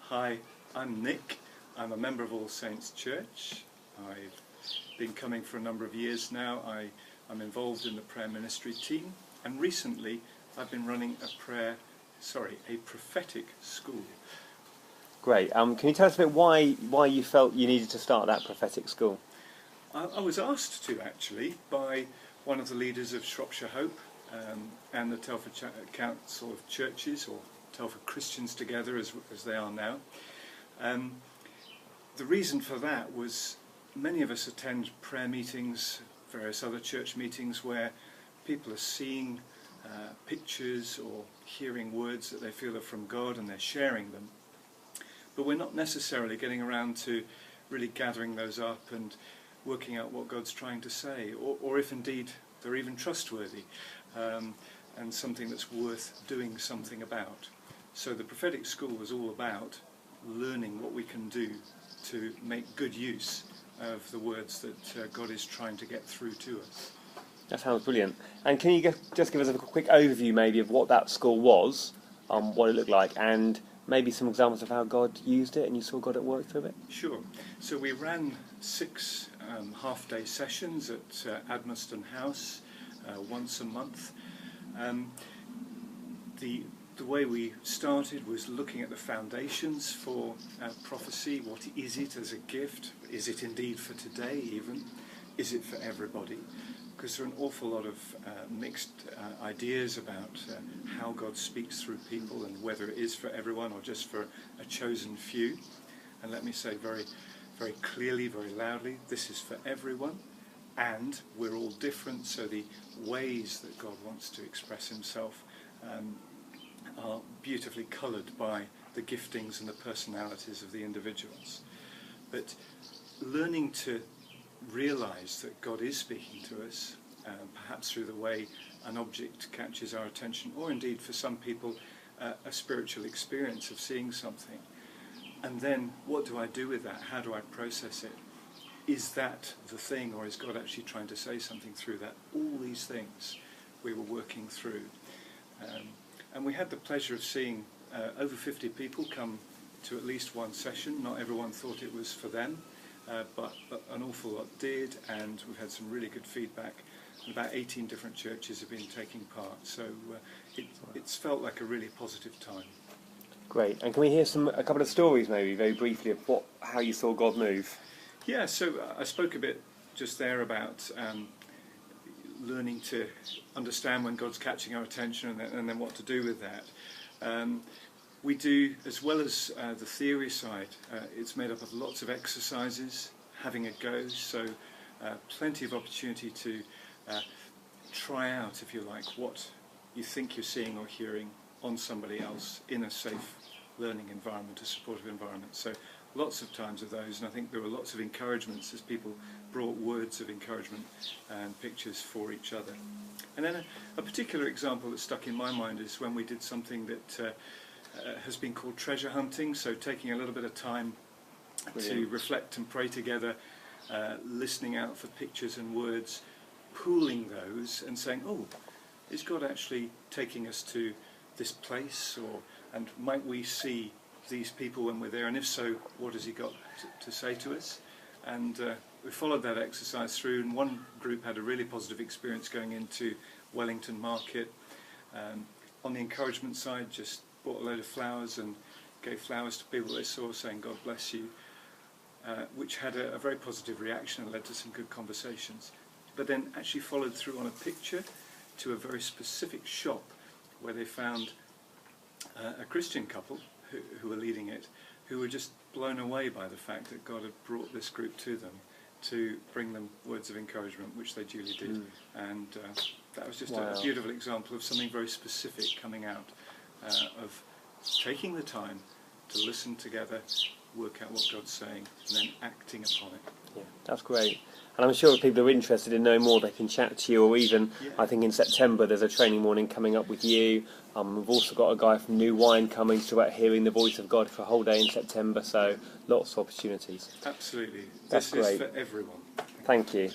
Hi, I'm Nick. I'm a member of All Saints Church. I've been coming for a number of years now. I'm involved in the prayer ministry team, and recently I've been running a prophetic school. Great. Can you tell us a bit why you felt you needed to start that prophetic school? I was asked to, actually, by one of the leaders of Shropshire Hope and the Telford Council of Churches, or Telford Christians Together as they are now. The reason for that was many of us attend prayer meetings, various other church meetings where people are seeing pictures or hearing words that they feel are from God and they're sharing them. But we're not necessarily getting around to really gathering those up and working out what God's trying to say, or if indeed they're even trustworthy and something that's worth doing something about. So the prophetic school was all about learning what we can do to make good use of the words that God is trying to get through to us. That sounds brilliant. And can you just give us a quick overview maybe of what that school was, what it looked like, and maybe some examples of how God used it and you saw God at work through it? Sure. So we ran 6 half-day sessions at Admerston House once a month. The way we started was looking at the foundations for prophecy. What is it as a gift? Is it indeed for today even? Is it for everybody? Because there are an awful lot of mixed ideas about how God speaks through people and whether it is for everyone or just for a chosen few. And let me say very, very clearly, very loudly, this is for everyone, and we're all different, so the ways that God wants to express himself are beautifully coloured by the giftings and the personalities of the individuals. But learning to realise that God is speaking to us, perhaps through the way an object catches our attention, or indeed for some people a spiritual experience of seeing something. And then what do I do with that? How do I process it? Is that the thing, or is God actually trying to say something through that? All these things we were working through. And we had the pleasure of seeing over 50 people come to at least one session. Not everyone thought it was for them, but an awful lot did, and we've had some really good feedback. About 18 different churches have been taking part, so it's felt like a really positive time. Great. And can we hear a couple of stories maybe, very briefly, of how you saw God move? Yeah, so I spoke a bit just there about learning to understand when God's catching our attention and then what to do with that. We do, as well as the theory side, it's made up of lots of exercises, having a go, so plenty of opportunity to try out, if you like, what you think you're seeing or hearing on somebody else in a safe learning environment, a supportive environment. So lots of times of those, and I think there were lots of encouragements as people brought words of encouragement and pictures for each other. And then a particular example that stuck in my mind is when we did something that has been called treasure hunting, so taking a little bit of time to reflect and pray together, listening out for pictures and words, pooling those and saying, oh, is God actually taking us to this place, and might we see these people when we're there, and if so, what has he got to say to us? And we followed that exercise through, and one group had a really positive experience going into Wellington Market. On the encouragement side, just bought a load of flowers and gave flowers to people they saw, saying God bless you, which had a very positive reaction and led to some good conversations. But then actually followed through on a picture to a very specific shop where they found a Christian couple who were leading it, who were just blown away by the fact that God had brought this group to them to bring them words of encouragement, which they duly did. And that was just a beautiful example of something very specific coming out of taking the time to listen together, work out what God's saying, and then acting upon it. Yeah, that's great. And I'm sure if people are interested in knowing more, they can chat to you, or even, I think in September there's a training morning coming up with you. We've also got a guy from New Wine coming to about hearing the voice of God for a whole day in September, so lots of opportunities. Absolutely. That's this great. Is for everyone. Thank you.